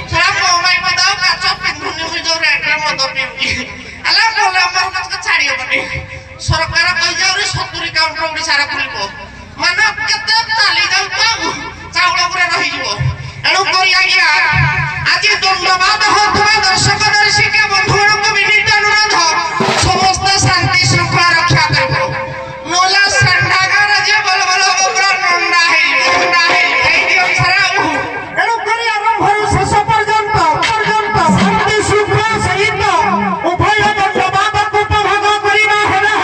Trapo, discount Odisha रे खुलिबो माने केते ताली जाऊ पाऊ चाउल पुरा रहि जिवो एणु करी आज्ञा आज धन्यवाद होथवा दर्शक दर्शिका बंधुମାନଙ୍କୁ विनीत अनुरोध समस्त शांति श्रृंखला रक्षा करबो नोला संडागर जे बल बल पुरा नंडा हे एई दियो छरा एणु करी आरंभ होई शेष पर्यंत शांति श्रृंखला सहित उभय धन्यवाद को उपभोग करिबा हेला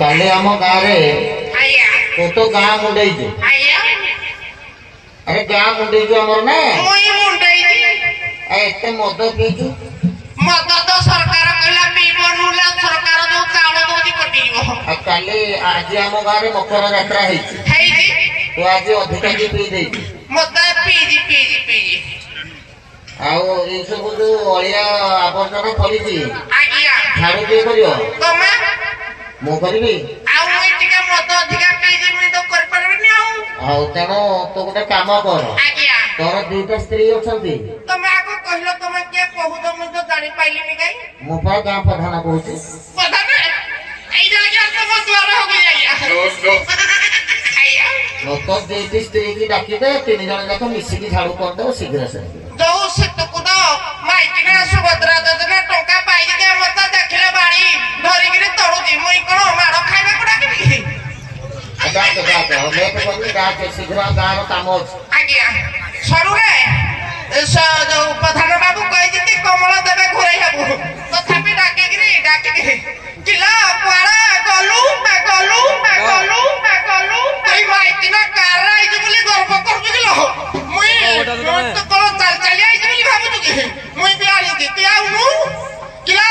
काले आम गाँव तो गाँ मुंडे अरे गाँ मुंडे आमर ना एत मद पीचु मद तो सरकार कहला पीबनुला सरकार जो चाउल दोजी कटियो काली आज आम गाँव में मकर यात्रा तो आज अधिका पी दे मद पीजी आउ ये सब जो अलिया आवर्जना पड़ी आज्ञा झाड़ू किए करियो तमे मु करबी आउ ए टिका मद अधिका ଆଉ ତେଣୁ ତୁ ଗୋଟେ କାମ କର ଆଜ୍ଞା ତୋର ଦିଟା ସ୍ତ୍ରୀ ଅଛନ୍ତି ତମେ ଆଗ କହିଲ ତମେ କିଏ କହୁଛ ମୁଁ ତ ଜାଣିପାରିଲିନି କାଇଁ ମୁଁ ପା ଗାଁ ପ୍ରଧାନ କହୁଛି ପ୍ରଧାନ ଏଇଟା ଆଜ୍ଞା ତମ ଦ୍ୱାର ହବ ଆଜ୍ଞା ଲୋକ ଦିଟି ସ୍ତ୍ରୀ କି ଡାକିଦେ 3 ଜଣ ଯାକ ମିଶିକି ଝାଡୁ କରିଦେବ ଶୀଘ୍ର ସେ ଯୋଉ ସେତୁକୁ ତ ମାଇକିନା ସୁଭଦ୍ରା ଯୋଜନା ଟଙ୍କା ପାଇକି ମତେ ଦେଖିଲେ ବାଡି ଧରିକିରି ତଳୁଛି ମୁଇଁ କଣ ମାଡ ଖାଇବାକୁ ଡାକିବି ଡାକେ ଶୀଘ୍ର ଗାଁର କାମ ଅଛି ଆଜ୍ଞା ସରୁରେ ଯୋଉ ପ୍ରଧାନ ବାବୁ କହିଛି କମଳ ଦେବେ ଘୁରେଇ ହବୁ ତଥାପି ଡାକିକିରି କିଲା କୁଆଡେ ଗଲୁ ଏଇ ମାଇକିନା କାରରେ ଆଇଛି ବୋଲି ଗର୍ବ କରୁଛୁ କିଲୋ ମୁଇଁ ତ କଣ ଚାଲି ଆଇଛି ବୋଲି ଭାବୁଛୁ କି ମୁଇଁ ବି ଆଣିଛି ତୁ ଆଉନୁ କିଲା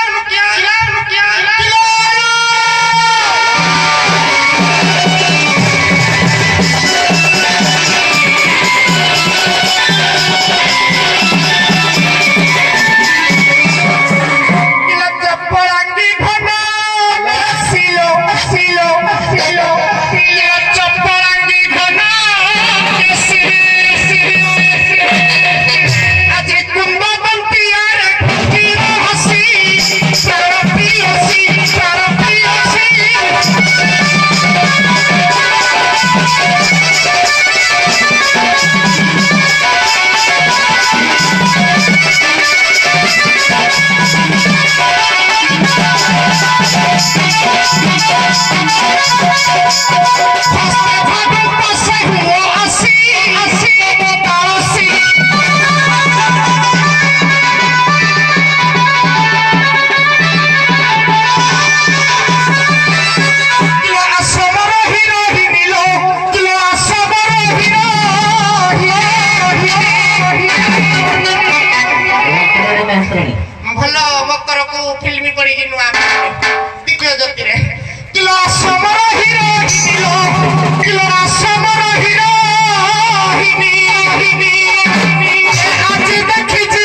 ଭଲ ମକରକୁ ଫିଲ୍ମ କରିକି ନୂଆ ଦ୍ୱିତୀୟ ଜ୍ୟୋତିରେ କିଲୋ ସମର ହିରୋ ଆଜି ଦେଖିଛି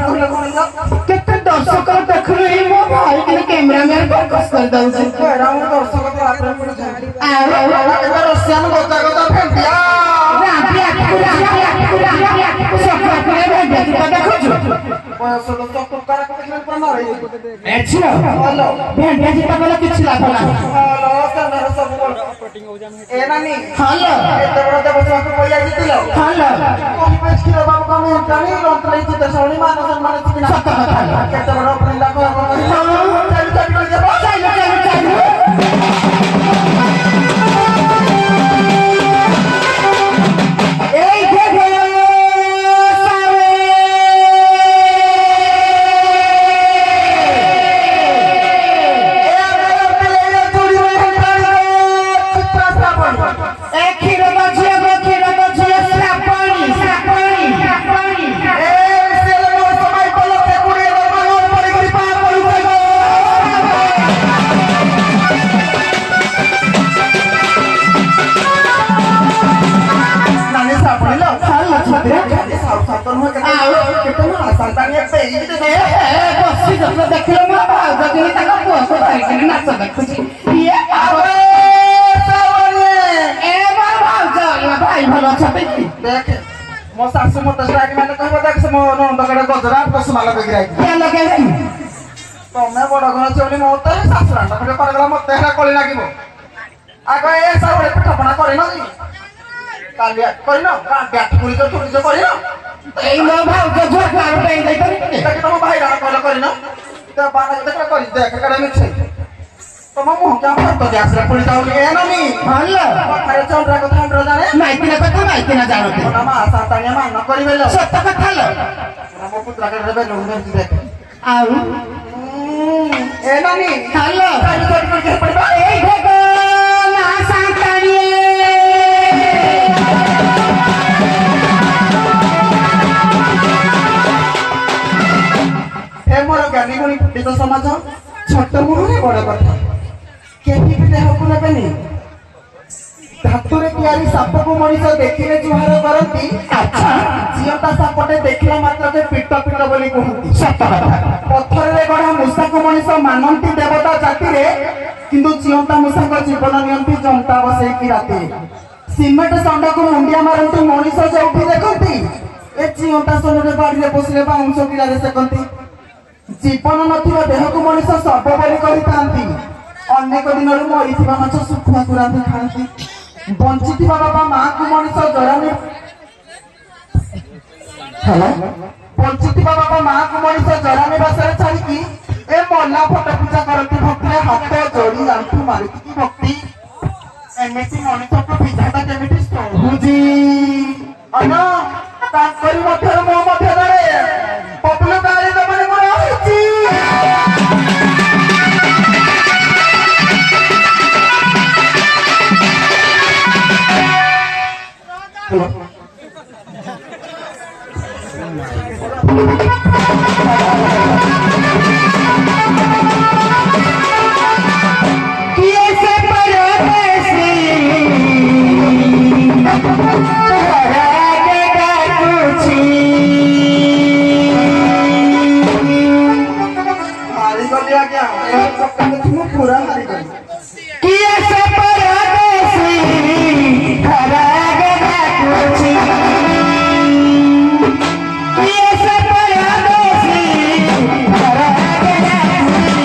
केते दर्शक देखले मो भाई के कैमरामैन फोकस कर दउछे केरा मो दर्शक तो आपन पड़ जाई आ रसियन गोता गोता फेंटिया सफा करे भेंटिया देखो जो बयस तो चक्कर कर देखले पर ना रही एछियो हेलो भेंटिया जीता बोले किछ लाभ ना हेलो कैमरा सब कटिंग हो जाम ए नानी हेलो एते बड़ देबो को कोई आजी दिलो हेलो कोई पैस किलो बाबू का में जानी रंतले चित सौणी मान सम्मान चिना सत कथा केते बड़ अपने लाभ चल चल चल चल मो सासु मत स्ट्राइक माने कहबो देख मो नंदगड़ गजरा पसमाला बेग राई के लगे तमे बड़ घर चोली मत सासु रांडा खटे करगला मत हेला कली लागिबो आगो ए साबळे पिठापଣା करिनो कालिया करिनो का ब्याट पुरी तो थोड़ी जो करिनो एई मो भाउ जो जो कार पे दे करी देख तम भाई रा कहला करिनो त बाना देख करी देख कड़ा मिछ तम मुह क्या फट दे आसरा पुरी जाऊ ए नमी हल्ला खारे चंद्रा को थांड्रो जाने माइकिना कथा माइकिना जानते नमा सातानिया मान करिबेलो सत्य कथा ल नमो पुत्रा के रेबे लोंगे देख आउ ए नमी हल्ला काली कोटी के पड़बा ए देखो मा सातानिया ए मोर ज्ञानी गुणी फुटी तो समाज छोट मुहरे बड़ कथा केही भी देहकु नेबेनी धातुरे तैयारी साप को मनीष देखिले जुहार करती अच्छा जियता सापटे देखला मात्र के पिट पिट बोली कहती सत कथा पत्थर रे गढ़ा मूषा को मनीष मानंती देवता जाति रे किंतु जियता मूषा को जीवन नियंती जनता बसे की राती सिमेंट संडा को मुंडिया मारंती मनीष जोठी देखंती ए जियता सोनरे बाड़ी रे बसले बाउंस किला रे सेकंती जीवन नथिबा देह को मनीष सब बोली कहितांती अनेक दिन मरी माछ सुखुआ कुरांती खाती बंची बाबा माँ को मनीष जरानी हेलो बंची बाबा माँ को मनीष जरानी बासरे छाड़ी ए मल्ला फट पूजा करती भक्ति हाथ जोड़ी आंठू मारिकी की भक्ति एमती मनीष को विधाता केमिति बुझी अना ताकरी मध्य मो मध्य रे पपुलर गाड़ी दमने मोर आइची पूरा हारी गई किए से परदेसी हरा गया कुछ किए से परदेसी हरा गया कुछ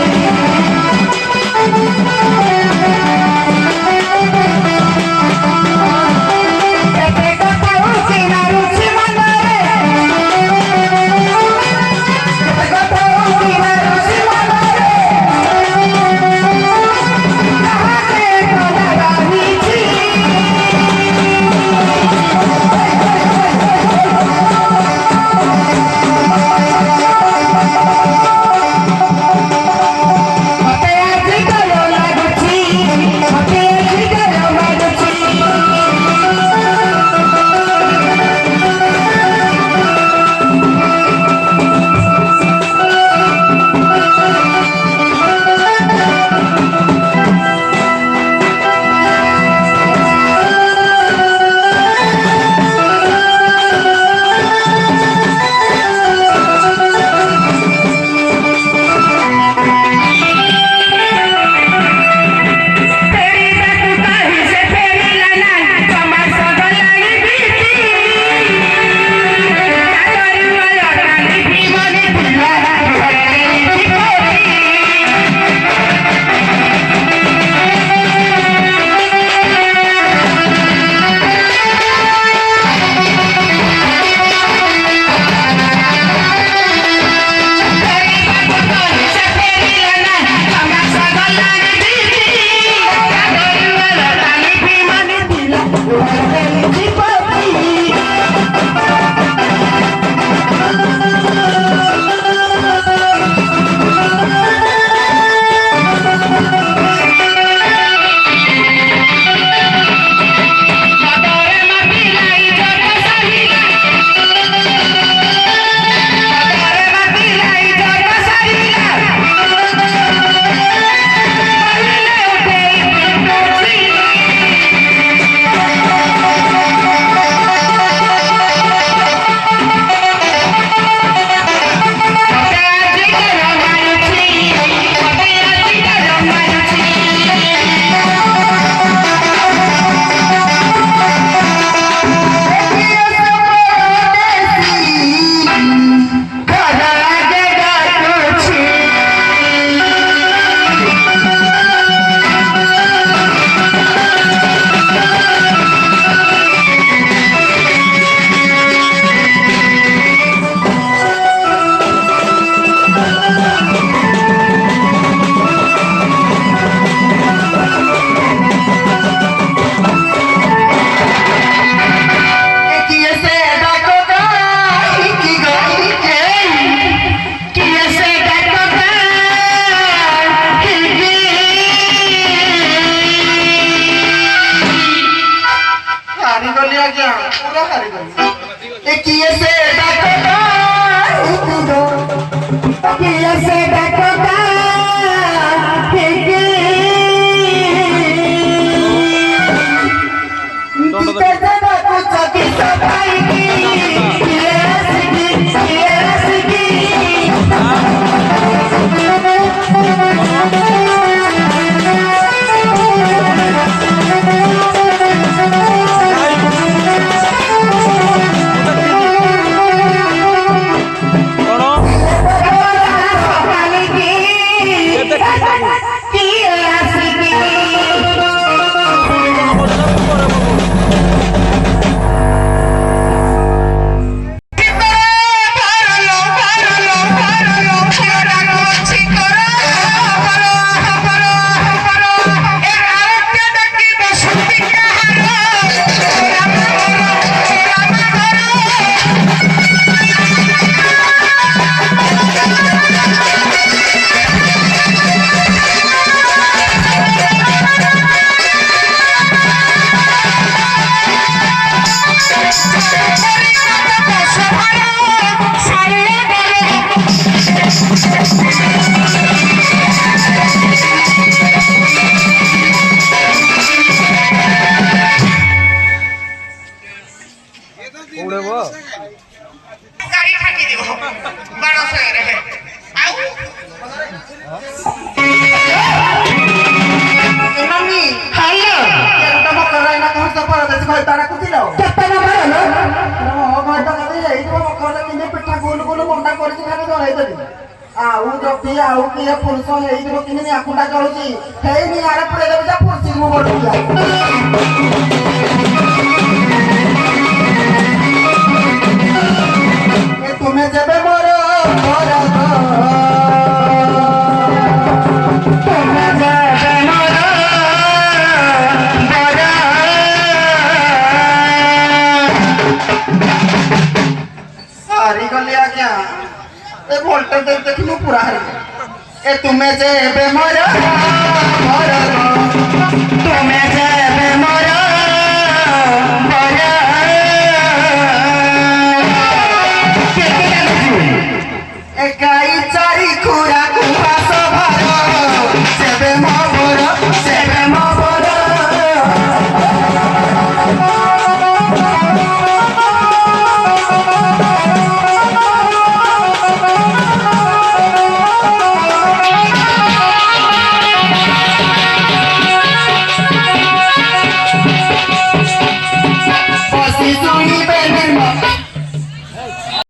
ଦେଖିଲ କେତେ ନମ୍ବର ହେଲ ମୋ ଘରଟା ଯଦି ହେଇଯିବ ମକରରେ କିନେ ପିଠା ଗୁଲ ଗୁଲ ମଣ୍ଡା କରିକି ଖାଲି ଜଣେଇଦେବି ଆଉ ଯଦି ଆଉ କିଏ ପୁରୁଷ ହେଇଯିବ କିନି ଆକୁଟା ଚଳୁଛି ହେଇ ନିଆଁରେ ପୁରେଇ ଦେବି ଯା ପୁରୁଷ ମୁଁ ତୁମେ ଯେବେ ମୋର हारीगली आज्ञा ए वोल्टेज देखी मु पूरा हारी ए तुम्हें जे मोर